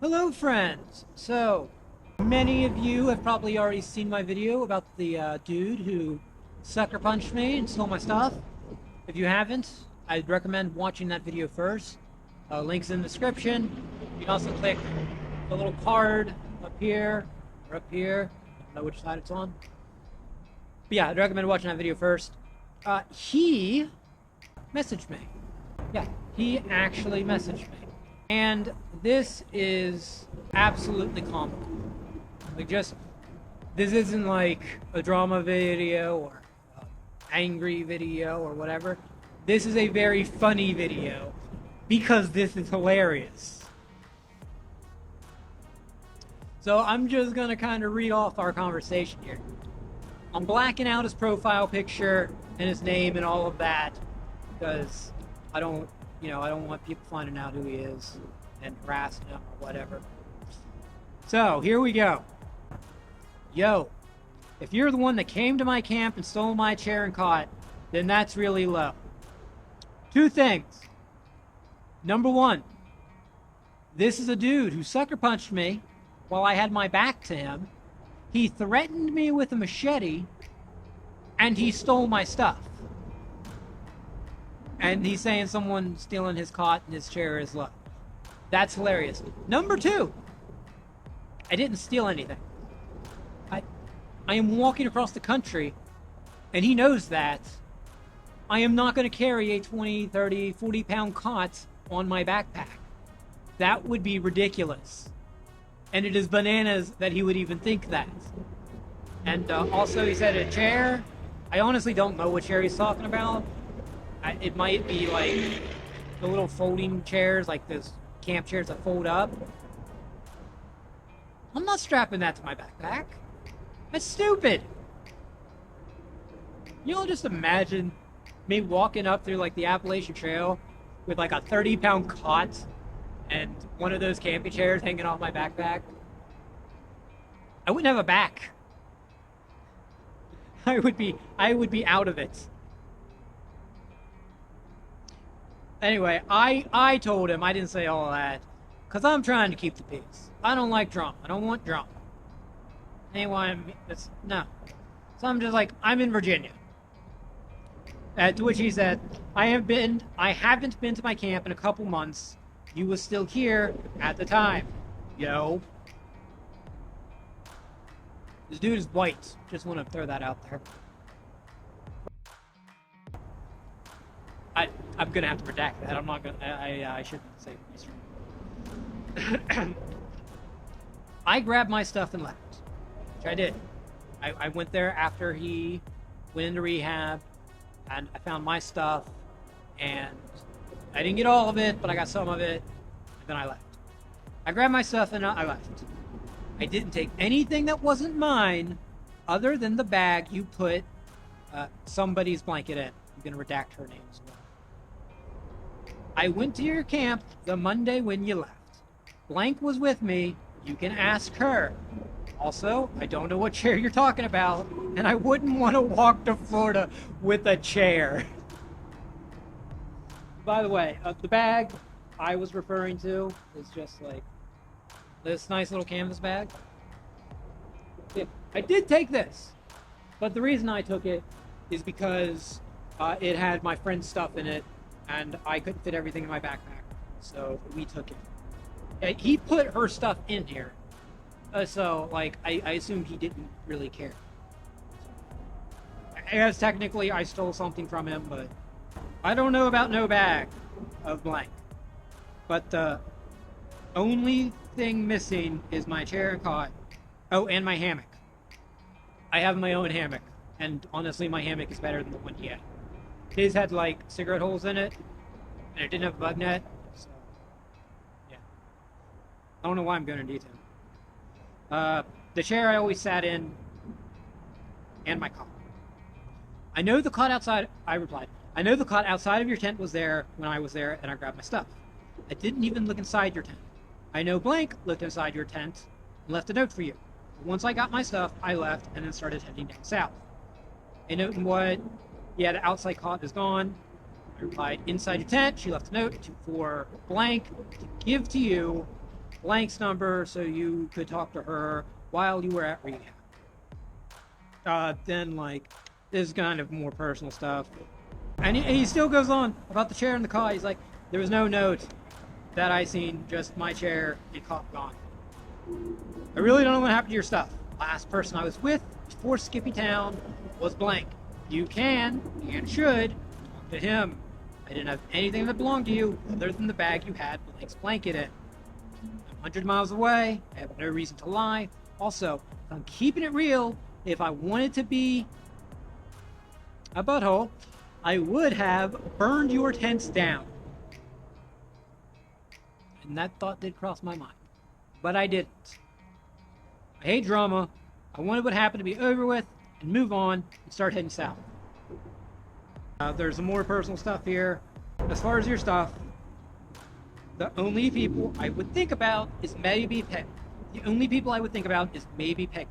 Hello friends! So, many of you have probably already seen my video about the dude who sucker punched me and stole my stuff. If you haven't, I'd recommend watching that video first. Link's in the description. You can also click the little card up here, or up here. I don't know which side it's on. But yeah, I'd recommend watching that video first. He messaged me. Yeah, he actually messaged me. And this is absolutely comical. This isn't like a drama video or angry video or whatever. This is a very funny video because this is hilarious. So I'm just gonna kind of read off our conversation here. I'm blacking out his profile picture and his name and all of that because I don't want people finding out who he is and harassing him or whatever. So, here we go. Yo, if you're the one that came to my camp and stole my chair and cot, then that's really low. Two things. Number one, this is a dude who sucker punched me while I had my back to him. He threatened me with a machete, and he stole my stuff. And he's saying someone stealing his cot and his chair is low. That's hilarious. Number two, I didn't steal anything. I am walking across the country, and he knows that. I am not going to carry a 20, 30, 40-pound cot on my backpack. That would be ridiculous. And it is bananas that he would even think that. And also, he said a chair. I honestly don't know what chair he's talking about. It might be like the little folding chairs, like those camp chairs that fold up. I'm not strapping that to my backpack. That's stupid. You know, just imagine me walking up through like the Appalachian Trail with like a 30-pound cot and one of those camping chairs hanging off my backpack. I wouldn't have a back. I would be out of it. Anyway, I told him, I didn't say all of that, because I'm trying to keep the peace. I don't like drama. I don't want drama. Anyway, no. So I'm just like, I'm in Virginia. To which he said, I haven't been to my camp in a couple months. You was still here at the time. Yo. This dude is white. Just want to throw that out there. I'm gonna have to redact that. I'm not gonna. I shouldn't say this. I grabbed my stuff and left, which I did. I went there after he went into rehab, and I found my stuff, and I didn't get all of it, but I got some of it, and then I left. I grabbed my stuff and I left. I didn't take anything that wasn't mine, other than the bag you put somebody's blanket in. I'm gonna redact her name as well. I went to your camp the Monday when you left. Blank was with me. You can ask her. Also, I don't know what chair you're talking about, and I wouldn't want to walk to Florida with a chair. By the way, the bag I was referring to is just like this nice little canvas bag. Yeah, I did take this, but the reason I took it is because it had my friend's stuff in it, and I couldn't fit everything in my backpack, so we took it. He put her stuff in here, so like I assumed he didn't really care. I guess technically I stole something from him, but I don't know about no bag of blank. But the only thing missing is my chair and cot. Oh, and my hammock. I have my own hammock, and honestly my hammock is better than the one he had. His had like cigarette holes in it, and it didn't have a bug net, so yeah. I don't know why I'm going into detail. The chair I always sat in, and my cot. I know the cot outside, I replied, I know the cot outside of your tent was there when I was there, and I grabbed my stuff. I didn't even look inside your tent. I know blank looked inside your tent and left a note for you. Once I got my stuff, I left and then started heading down south. A note in what? Yeah, the outside cot is gone. I replied, inside your tent. She left a note for blank to give to you blank's number so you could talk to her while you were at rehab. Then like this is kind of more personal stuff, and he still goes on about the chair in the car. He's like, there was no note that I seen, just my chair and cop gone. I really don't know what happened to your stuff. Last person I was with before Skippy Town was blank. You can and should talk to him. I didn't have anything that belonged to you other than the bag you had blank's blanket in. I'm 100 miles away. I have no reason to lie. Also, I'm keeping it real. If I wanted to be a butthole, I would have burned your tents down. And that thought did cross my mind. But I didn't. I hate drama. I wanted what happened to be over with and move on and start heading south. There's some more personal stuff here. As far as your stuff, the only people I would think about is maybe Peg. The only people I would think about is maybe Peg.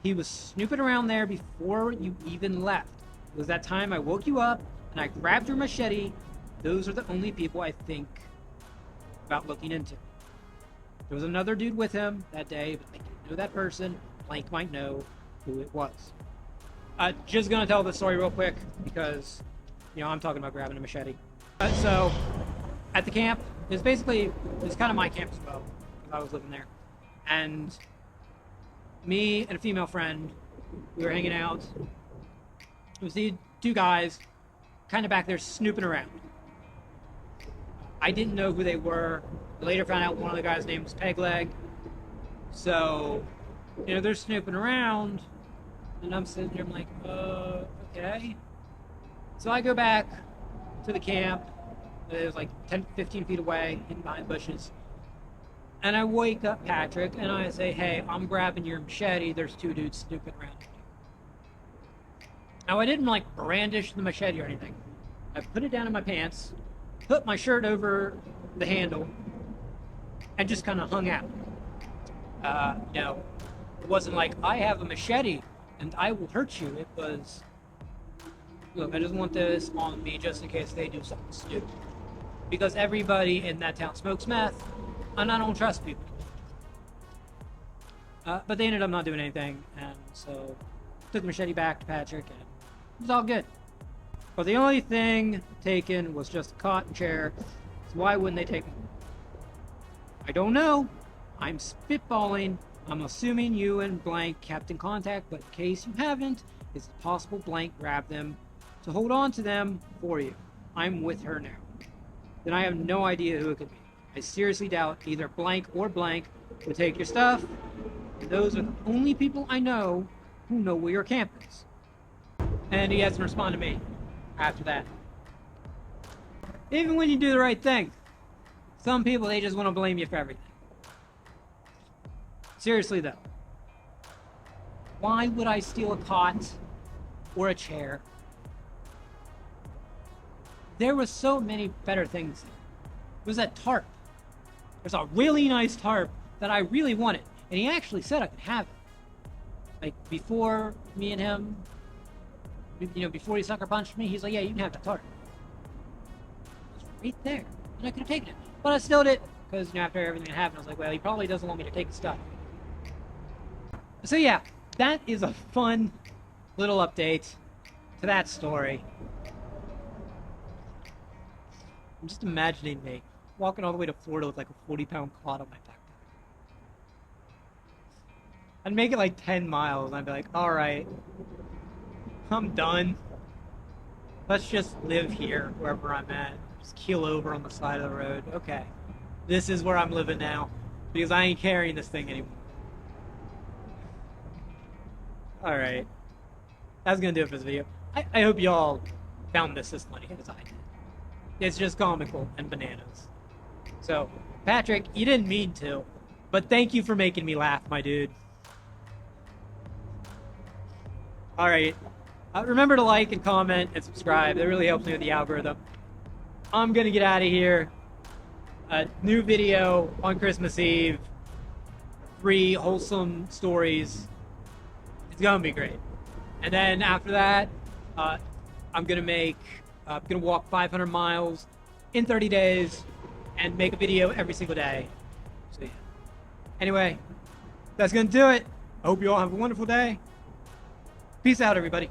He was snooping around there before you even left. It was that time I woke you up and I grabbed your machete. Those are the only people I think about looking into. There was another dude with him that day, but I didn't know that person. Blank might know who it was. Just gonna tell the story real quick because, you know, I'm talking about grabbing a machete. So, at the camp, it's kind of my camp as well, because I was living there. And me and a female friend, we were hanging out. It was the two guys kind of back there snooping around. I didn't know who they were. I later found out one of the guys' name was Pegleg. So, you know, they're snooping around, and I'm sitting there, I'm like, okay. So I go back to the camp. It was like 10, 15 feet away, hidden behind bushes. And I wake up Patrick, and I say, hey, I'm grabbing your machete. There's two dudes snooping around. Now, I didn't, like, brandish the machete or anything. I put it down in my pants, put my shirt over the handle, and just kind of hung out. You know, it wasn't like, I have a machete, and I will hurt you. It was, look, I just want this on me just in case they do something stupid. Because everybody in that town smokes meth, and I don't trust people. But they ended up not doing anything, and so took the machete back to Patrick, and it was all good. But the only thing taken was just a cot and chair, so why wouldn't they take them? I don't know. I'm spitballing. I'm assuming you and Blank kept in contact, but in case you haven't, it's possible Blank grabbed them to hold on to them for you. I'm with her now. Then I have no idea who it could be. I seriously doubt either Blank or Blank would take your stuff. And those are the only people I know who know where your camp is. And he hasn't responded to me after that. Even when you do the right thing, some people, they just want to blame you for everything. Seriously though, why would I steal a cot or a chair? There were so many better things. There was that tarp. There's a really nice tarp that I really wanted, and he actually said I could have it. Like, before me and him, you know, before he sucker punched me, he's like, yeah, you can have that tarp. It was right there, and I could have taken it. But I still did, because, you know, after everything that happened, I was like, well, he probably doesn't want me to take the stuff. So yeah, that is a fun little update to that story. I'm just imagining me walking all the way to Florida with like a 40-pound clot on my backpack. I'd make it like 10 miles and I'd be like, alright, I'm done. Let's just live here, wherever I'm at. Just keel over on the side of the road. Okay, this is where I'm living now, because I ain't carrying this thing anymore. Alright, that's gonna do it for this video. I hope y'all found this as funny as I did. It's just comical and bananas. So, Patrick, you didn't mean to, but thank you for making me laugh, my dude. Alright, remember to like and comment and subscribe. That really helps me with the algorithm. I'm gonna get out of here. New video on Christmas Eve. 3 wholesome stories. It's gonna be great. And then after that, I'm gonna walk 500 miles in 30 days and make a video every single day. So yeah. Anyway, that's gonna do it. I hope you all have a wonderful day. Peace out, everybody.